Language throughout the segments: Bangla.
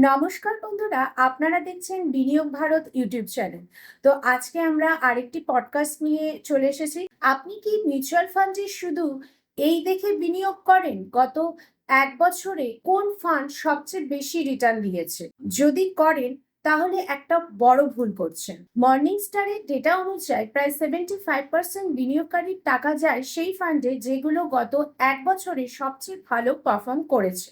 নমস্কার বন্ধুরা, আপনারা দেখছেন বিনিয়োগ ভারত ইউটিউব চ্যানেল। তো আজকে আমরা আরেকটি পডকাস্ট নিয়ে চলে এসেছি। আপনি কি মিউচুয়াল ফান্ডে শুধু এই দেখে বিনিয়োগ করেন গত 1 বছরে কোন ফান্ড সবচেয়ে বেশি রিটার্ন দিয়েছে? যদি করেন তাহলে একটা বড় ভুল করছেন। মর্নিং স্টারের ডেটা অনুযায়ী প্রায় 75% বিনিয়োগকারীর টাকা যায় সেই ফান্ডে যেগুলো গত 1 বছরে সবচেয়ে ভালো পারফর্ম করেছে।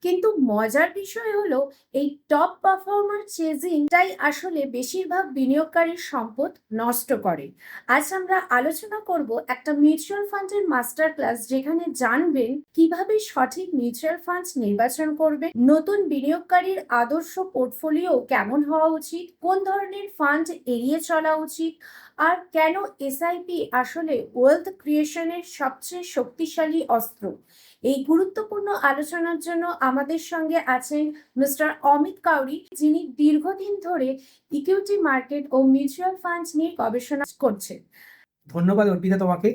কিন্তু মজার বিষয় হলো এই টপ পারফর্মার চেজিংটাই আসলে বেশিরভাগ বিনিয়োগকারীর সম্পদ নষ্ট করে। আজ আমরা আলোচনা করব একটা মিউচুয়াল ফান্ডের মাস্টার ক্লাস, যেখানে জানবেন কিভাবে সঠিক মিউচুয়াল ফান্ড নির্বাচন করবে, নতুন বিনিয়োগকারীর আদর্শ পোর্টফোলিও কেমন হওয়া উচিত, কোন ধরনের ফান্ড এড়িয়ে চলা উচিত, আর কেন এসআইপি আসলে ওয়েলথ ক্রিয়েশনের সবচেয়ে শক্তিশালী অস্ত্র। এই গুরুত্বপূর্ণ আলোচনার জন্য আমাদের সঙ্গে আছেন মিস্টার অমিত কাউরি, যিনি দীর্ঘদিন ধরে ইকুইটি মার্কেট ও মিউচুয়াল ফান্ড নিয়ে গবেষণা করছেন। ধন্যবাদ অর্পিতা তোমাকে।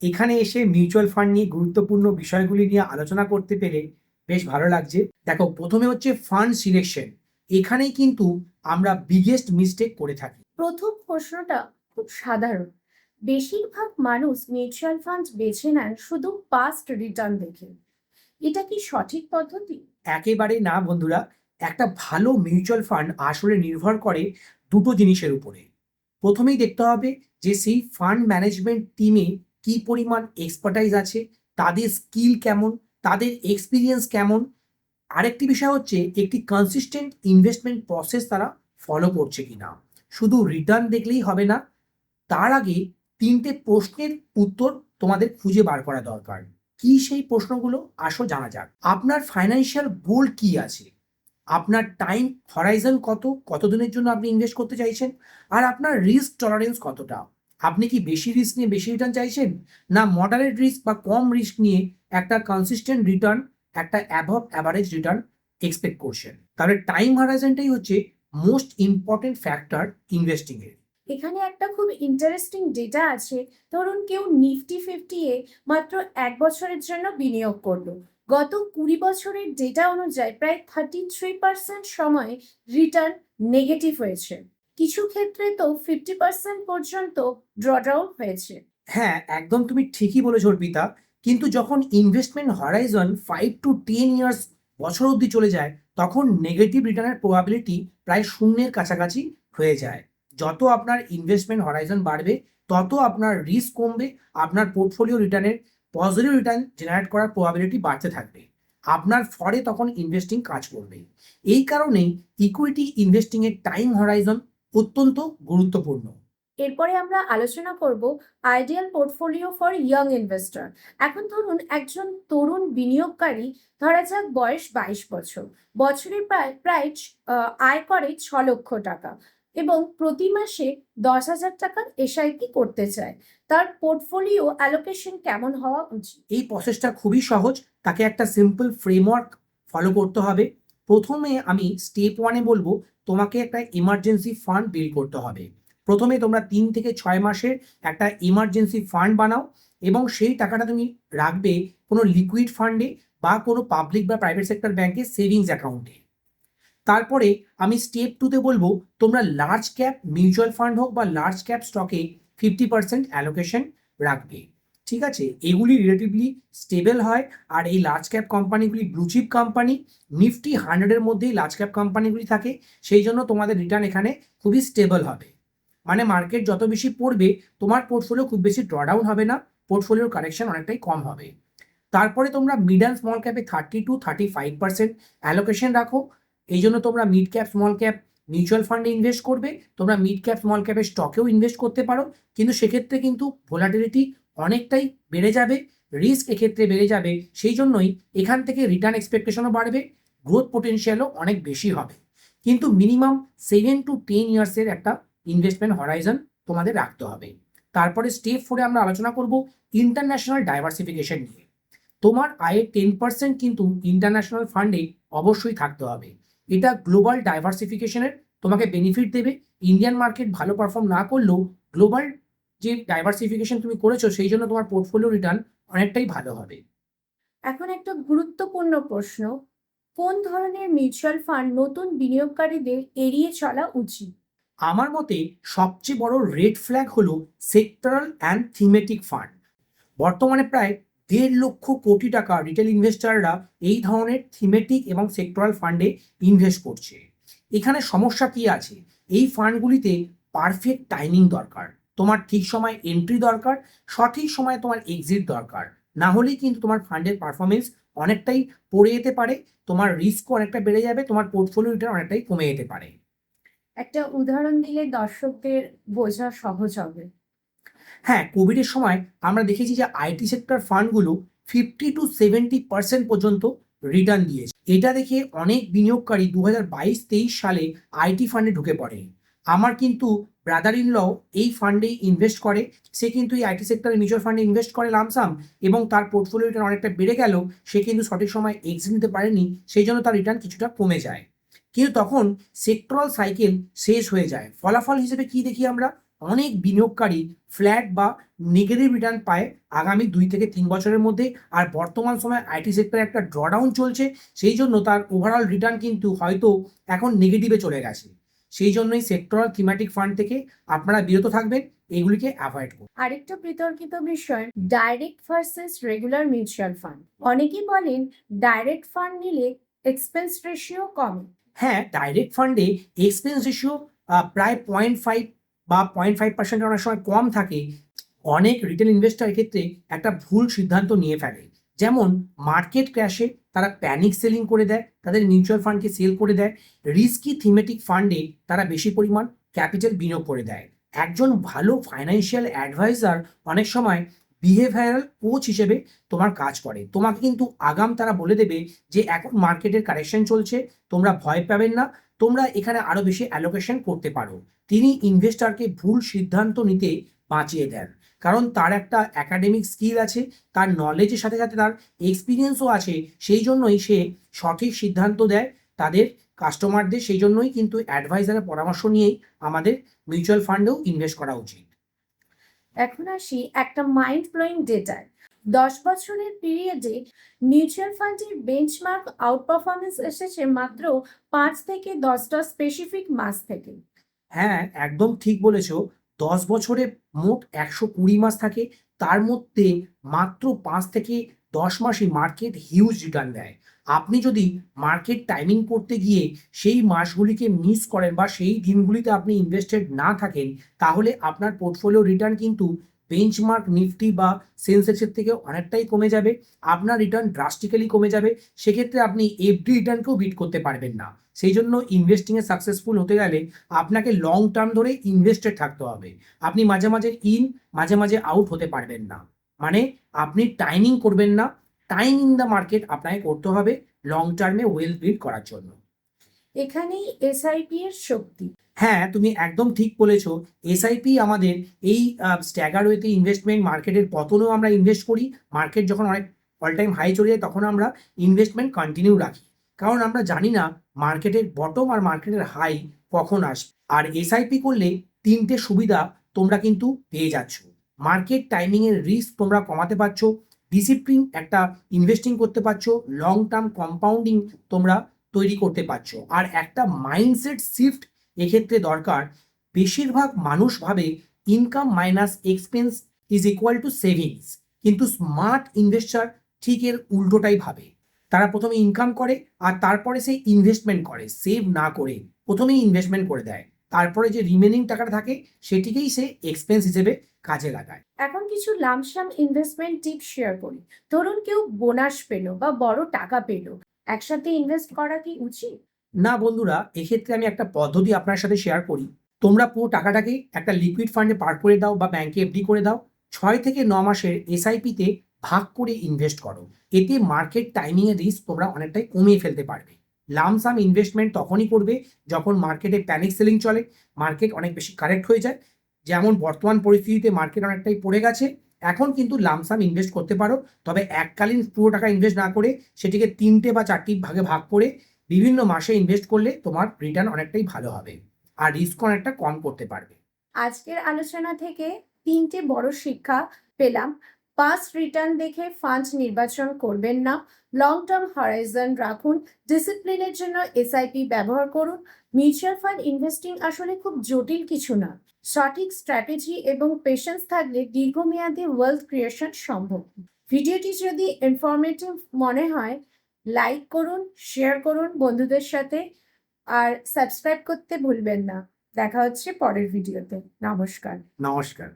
এখানে এসে মিউচুয়াল ফান্ড নিয়ে গুরুত্বপূর্ণ বিষয়গুলি নিয়ে আলোচনা করতে পেরে বেশ ভালো লাগছে। দেখো, প্রথমে হচ্ছে ফান্ড সিলেকশন। এখানেই কিন্তু আমরা বিগেস্ট মিস্টেক করে থাকি। প্রথম প্রশ্নটা খুব সাধারণ। বেশিরভাগ মানুষ মিউচুয়াল ফান্ড বেছে নেন শুধু পাস্ট রিটার্ন দেখে। এটা কি সঠিক পদ্ধতি? একেবারে না বন্ধুরা। একটা ভালো মিউচুয়াল ফান্ড আসলে নির্ভর করে দুটো জিনিসের উপরে। প্রথমেই দেখতে হবে যে সেই ফান্ড ম্যানেজমেন্ট টিমে কি পরিমাণ এক্সপার্টাইজ আছে, তাদের স্কিল কেমন, তাদের এক্সপিরিয়েন্স কেমন। আরেকটি বিষয় হচ্ছে একটি কনসিস্টেন্ট ইনভেস্টমেন্ট প্রসেস তারা ফলো করছে কিনা। শুধু রিটার্ন দেখলেই হবে না, তার আগে তিনটে প্রশ্নের উত্তর তোমাদের খুঁজে বার করা দরকার। কি সেই প্রশ্নগুলো, আসো জানা যাক। আপনার ফাইন্যান্সিয়াল গোল কি আছে, আপনার টাইম হরাইজন কতদিনের জন্য আপনি ইনভেস্ট করতে চাইছেন, আর আপনার রিস্ক টলারেন্স কতটা। আপনি কি বেশি রিস্ক নিয়ে বেশি রিটার্ন চাইছেন, না মডারেট রিস্ক বা কম রিস্ক নিয়ে একটা কনসিস্টেন্ট রিটার্ন, একটা অ্যাবভ অ্যাভারেজ রিটার্ন এক্সপেক্ট করছেন। তাহলে টাইম হরাইজনটাই হচ্ছে মোস্ট ইম্পর্টেন্ট ফ্যাক্টর ইনভেস্টিং এর। এখানে একটা খুব ইন্টারেস্টিং ডেটা আছে। ধরুন কেউ নিফটি 50 এ মাত্র 1 বছরের জন্য বিনিয়োগ করলো। গত 20 বছরের ডেটা অনুযায়ী প্রায় 33% সময় রিটার্ন নেগেটিভ হয়েছে। কিছু ক্ষেত্রে তো 50% পর্যন্ত ড্রডাউন হয়েছে। হ্যাঁ, একদম তুমি ঠিকই বলেছো অর্পিতা। কিন্তু যখন ইনভেস্টমেন্ট হরাইজন 5 to 10 ইয়ার্স বছর অবধি চলে যায়, তখন নেগেটিভ রিটার্নের প্রবাবিলিটি প্রায় শূন্যের কাছাকাছি হয়ে যায়। যত আপনার ইনভেস্টমেন্ট হরাইজন বাড়বে, তত আপনার রিস্ক কমবে, আপনার পোর্টফোলিও রিটার্নের পজিটিভ রিটার্ন জেনারেট করার প্রবাবিলিটি বাড়তে থাকবে। আপনার ফরে তখন ইনভেস্টিং কাজ করবে। এই কারণেই ইকুইটি ইনভেস্টিংয়ের টাইম হরাইজন অত্যন্ত গুরুত্বপূর্ণ। এরপরে আমরা আলোচনা করব ideal portfolio for young investor. এখন ধরুন একজন তরুণ বিনিয়োগকারী, ধরা যাক বয়স 22 বছর, বছরে প্রায় প্রায় আয় করে 6 লক্ষ টাকা এবং প্রতি মাসে 10,000 টাকার এসআইপি করতে চায়। তার পোর্টফোলিও অ্যালোকেশন কেমন হওয়া উচিত? এই প্রসেসটা খুবই সহজ। তাকে একটা সিম্পল ফ্রেমওয়ার্ক ফলো করতে হবে। প্রথমে আমি স্টেপ ওয়ানে বলবো, তোমাকে একটা ইমার্জেন্সি ফান্ড বিল্ড করতে হবে। প্রথমে তোমরা 3 থেকে 6 মাসের একটা ইমার্জেন্সি ফান্ড বানাও এবং সেই টাকাটা তুমি রাখবে কোনো লিকুইড ফান্ডে বা কোনো পাবলিক বা প্রাইভেট সেক্টর ব্যাংকের সেভিংস অ্যাকাউন্টে। তারপরে আমি স্টেপ টুতে বলবো, তোমরা লার্জ ক্যাপ মিউচুয়াল ফান্ড হোক বা লার্জ ক্যাপ স্টকে 50% অ্যালোকেশন রাখবে। ঠিক আছে, এগুলি রিলেটিভলি স্টেবল হয়। আর এই লার্জ ক্যাপ কোম্পানিগুলি ব্লুচিপ কোম্পানি, নিফটি 100-এর মধ্যেই লার্জ ক্যাপ কোম্পানিগুলি থাকে। সেই জন্য তোমাদের রিটার্ন এখানে খুবই স্টেবল হবে। মানে মার্কেট যত বেশি পড়বে, তোমার পোর্টফোলিও খুব বেশি ড্রডাউন হবে না, পোর্টফোলিওর কারেকশন অনেকটাই কম হবে। তারপরে তোমরা মিড অ্যান্ড স্মল ক্যাপে 30 to 35% অ্যালোকেশন রাখো। এই জন্য তোমরা mid cap small cap mutual ফান্ডে ইনভেস্ট করবে। তোমরা মিড ক্যাপ স্মল ক্যাপের স্টকেও ইনভেস্ট করতে পারো, কিন্তু সেক্ষেত্রে কিন্তু ভোলাটিলিটি অনেকটাই বেড়ে যাবে, রিস্ক এক্ষেত্রে বেড়ে যাবে। সেই জন্যই এখান থেকে রিটার্ন এক্সপেকটেশনও বাড়বে, গ্রোথ পোটেনশিয়ালও অনেক বেশি হবে। কিন্তু মিনিমাম 7 to 10 ইয়ার্সের একটা ইনভেস্টমেন্ট হরাইজন তোমাদের রাখতে হবে। তারপরে স্টেপ 4-এ আমরা আলোচনা করব ইন্টারন্যাশনাল ডাইভার্সিফিকেশন নিয়ে। তোমার আয়ের 10% কিন্তু ইন্টারন্যাশনাল ফান্ডে অবশ্যই থাকতে হবে। এটা গ্লোবাল ডাইভার্সিফিকেশনের তোমাকে বেনিফিট দেবে। ইন্ডিয়ান মার্কেট ভালো পারফর্ম না করলেও গ্লোবাল যে ডাইভার্সিফিকেশন তুমি করেছো, সেই জন্য তোমার পোর্টফোলিও রিটার্ন অনেকটাই ভালো হবে। এখন একটা গুরুত্বপূর্ণ প্রশ্ন, কোন ধরনের মিউচুয়াল ফান্ড নতুন বিনিয়োগকারীদের এড়িয়ে চলা উচিত? আমার মতে সবচেয়ে বড় রেড ফ্ল্যাগ হলো সেক্টরাল অ্যান্ড থিমেটিক ফান্ড। বর্তমানে প্রায় 1.5 লক্ষ টাকা রিটেল ইনভেস্টাররা এই ধরনের থিমেটিক এবং সেক্টরাল ফান্ডে ইনভেস্ট করছে। এখানে সমস্যা কি আছে? এই ফান্ডগুলিতে পারফেক্ট টাইমিং দরকার, তোমার ঠিক সময় এন্ট্রি দরকার, সঠিক সময়ে তোমার এক্সিট দরকার। না হলেই কিন্তু তোমার ফান্ডের পারফরমেন্স অনেকটাই পড়ে যেতে পারে, তোমার রিস্কও অনেকটা বেড়ে যাবে, তোমার পোর্টফোলিও রিটার্ন অনেকটাই কমে যেতে পারে। একটা উদাহরণ দিলে দর্শকদের বোঝা সহজ হবে। হ্যাঁ, কোভিডের সময় আমরা দেখেছি যে আইটি সেক্টর ফান্ডগুলো 50-70% পর্যন্ত রিটার্ন দিয়েছে। এটা দেখে অনেক বিনিয়োগকারী 2022-23 সালে আইটি ফান্ডে ঢুকে পড়ে। আমার কিন্তু ব্রাদার ইন ল এই ফান্ডে ইনভেস্ট করে। সে কিন্তু এই আইটি সেক্টরে মিউচুয়াল ফান্ডে ইনভেস্ট করে লামসাম, এবং তার পোর্টফোলিও রিটার্ন অনেকটা বেড়ে গেল। সে কিন্তু সঠিক সময় এক্সিট নিতে পারেনি, সেই জন্য তার রিটার্ন কিছুটা কমে যায়। কিন্তু তখন সেক্টরাল সাইকেল শেষ হয়ে যায়। ফলাফল হিসেবে কি দেখি আমরা? অনেক বিনিয়োগকারী ফ্ল্যাট বা নেগেটিভ রিটার্ন পায় আগামী 2 থেকে 3 বছরের মধ্যে। আর বর্তমান সময়ে আইটি সেক্টরে একটা ড্রডাউন চলছে, সেই জন্য তার ওভারঅল রিটার্ন কিন্তু হয়তো এখন নেগেটিভে চলে গেছে। সেই জন্যই সেক্টরাল থিমেটিক ফান্ড থেকে আপনারা বিরত থাকবেন, এগুলিকে অ্যাভয়েড করুন। আরেকটা বিতর্কিত বিষয়, direct versus regular mutual fund. অনেকেই বলেন ডাইরেক্ট ফান্ড নিলে এক্সপেন্স রেশিও কমে। হ্যাঁ, ডাইরেক্ট ফান্ডে এক্সপেন্স রেশিও প্রায় 0.5 বা 0.5% অনেক সময় কম থাকে। অনেক রিটেল ইনভেস্টর ক্ষেত্রে একটা ভুল সিদ্ধান্ত নিয়ে ফেলে। যেমন মার্কেট ক্র্যাশে তারা প্যানিক সেলিং করে দেয়, তাদের মিউচুয়াল ফান্ডকে সেল করে দেয়। রিস্কি থিমেটিক ফান্ডে তারা বেশি পরিমাণ ক্যাপিটাল বিনিয়োগ করে দেয়। একজন ভালো ফাইন্যান্সিয়াল অ্যাডভাইজার অনেক সময় বিহেভিয়ারাল কোচ হিসেবে তোমার কাজ করে। তোমাকে কিন্তু আগাম তারা বলে দেবে যে এখন মার্কেটের কারেকশন চলছে, তোমরা ভয় পাবেন না, তোমরা এখানে আরো বেশি অ্যালোকেশন করতে পারো। তিনি ইনভেস্টরকে ভুল সিদ্ধান্ত নিতে বাঁচিয়ে দেন, কারণ তার একটা একাডেমিক স্কিল আছে, তার নলেজের সাথে সাথে তার এক্সপিরিয়েন্সও আছে। সেই জন্যই সে সঠিক সিদ্ধান্ত দেয় তাদের কাস্টমারদের। সেই জন্যই কিন্তু অ্যাডভাইজারের পরামর্শ নিয়েই আমাদের মিউচুয়াল ফান্ডেও ইনভেস্ট করা উচিত। এখন আসি একটা মাইন্ড ব্লোয়িং ডেটায়। 10 বছরের পিরিয়ডে মিউচুয়াল ফান্ডের বেঞ্চমার্ক আউট পারফরমেন্স এসেছে মাত্র 5 থেকে 10টা স্পেসিফিক মাস থেকে। হ্যাঁ, একদম ঠিক বলেছ। 10 বছরে মোট 120 মাস থাকে, তার মধ্যে মাত্র 5 থেকে 10 মাসই মার্কেট হিউজ রিটার্ন দেয়। আপনি যদি মার্কেট টাইমিং করতে গিয়ে সেই মাসগুলিকে মিস করেন বা সেই দিনগুলিতে আপনি ইনভেস্টেড না থাকেন, তাহলে আপনার পোর্টফোলিও রিটার্ন কিন্তু বেঞ্চমার্ক নিফটি বা সেন্সেক্সের থেকে অনেকটাই কমে যাবে। আপনার রিটার্ন ড্রাস্টিক্যালি কমে যাবে। সেক্ষেত্রে আপনি এফডি রিটার্নকেও বিট করতে পারবেন না। সেই জন্য ইনভেস্টিংয়ে সাকসেসফুল হতে গেলে আপনাকে লং টার্ম ধরে ইনভেস্টেড থাকতে হবে। আপনি মাঝে মাঝে মাঝে মাঝে আউট হতে পারবেন না। মানে আপনি টাইমিং করবেন না, টাইম ইন দ্য মার্কেট আপনাকে করতে হবে লং টার্মে ওয়েলথ বিল্ড করার জন্য। এখানেই এসআইপি এর শক্তি। হ্যাঁ, তুমি একদম ঠিক বলেছো। এসআইপি আমাদের এই স্ট্যাগার ওয়েতে ইনভেস্টমেন্ট, মার্কেটের পতনেও আমরা ইনভেস্ট করি। মার্কেট যখন অনেক অল টাইম হাই চলে যায় তখন আমরা ইনভেস্টমেন্ট কন্টিনিউ রাখি, কারণ আমরা জানি না মার্কেটের বটম আর মার্কেটের হাই কখন আসবে। আর এসআইপি করলে 3টে সুবিধা তোমরা কিন্তু পেয়ে যাচ্ছ। মার্কেট টাইমিং এর রিস্ক তোমরা কমাতে পারছো, ডিসিপ্লিন একটা ইনভেস্টিং করতে পারছো, লং টার্ম কম্পাউন্ডিং তোমরা তৈরি করতে পারছো। আর একটা মাইন্ডসেট শিফট এক্ষেত্রে দরকার। বেশিরভাগ মানুষ ভাবে income minus expense is equal to savings, কিন্তু স্মার্ট ইনভেস্টার ঠিক এর উল্টোটাই ভাবে। তারা প্রথমে ইনকাম করে আর তারপরে সে ইনভেস্টমেন্ট করে, সেভ না করে প্রথমেই ইনভেস্টমেন্ট করে দেয়। তারপরে যে রিমেনিং টাকাটা থাকে সেটিকেই সে এক্সপেন্স হিসেবে কাজে লাগায়। এখন কিছু লামসাম ইনভেস্টমেন্ট টিপস শেয়ার করি। ধরুন কেউ বোনাস পেলো বা বড় টাকা পেলো, একসাথে ইনভেস্ট করা কি উচিত? না বন্ধুরা, এক্ষেত্রে আমি একটা পদ্ধতি আপনার সাথে শেয়ার করি। তোমরা পুরো টাকাটাকে একটা লিকুইড ফান্ডে পার করে দাও বা ব্যাংকে এফডি করে দাও। 6 থেকে 9 মাসের এসআইপিতে ভাগ করে ইনভেস্ট করো। এতে মার্কেট টাইমিং এর রিস্ক তোমরা অনেকটাই কমিয়ে ফেলতে পারবে। লামসাম ইনভেস্টমেন্ট তখনই করবে যখন মার্কেটে প্যানিক সেলিং চলে, মার্কেট অনেক বেশি কারেক্ট হয়ে যায়। যেমন বর্তমান পরিস্থিতিতে মার্কেট অনেকটাই পড়ে গেছে, এখন কিন্তু লামসাম ইনভেস্ট করতে পারো। তবে এককালীন পুরো টাকা ইনভেস্ট না করে সেটিকে 3টে বা 4টি ভাগে ভাগ করে বিভিন্ন মাসে ইনভেস্ট করলে তোমার রিটার্ন অনেকটাই ভালো হবে আর রিস্ক অনেকটা কম করতে পারবে। আজকের আলোচনা থেকে 3টে বড় শিক্ষা পেলাম। পাস্ট রিটার্ন দেখে ফান্ড নির্বাচন করবেন না। লং টার্ম হরাইজন রাখুন। ডিসিপ্লিনের জন্য এসআইপি ব্যবহার করুন। মিউচুয়াল ফান্ড ইনভেস্টিং আসলে খুব জটিল কিছু না। সঠিক স্ট্র্যাটেজি এবং পেশেন্স থাকলে দীর্ঘমেয়াদী ওয়েলথ ক্রিয়েশন সম্ভব। ভিডিওটি যদি ইনফরমেটিভ মনে হয় লাইক করুন, শেয়ার করুন বন্ধুদের সাথে, আর সাবস্ক্রাইব করতে ভুলবেন না। দেখা হচ্ছে পরের ভিডিওতে। নমস্কার। নমস্কার।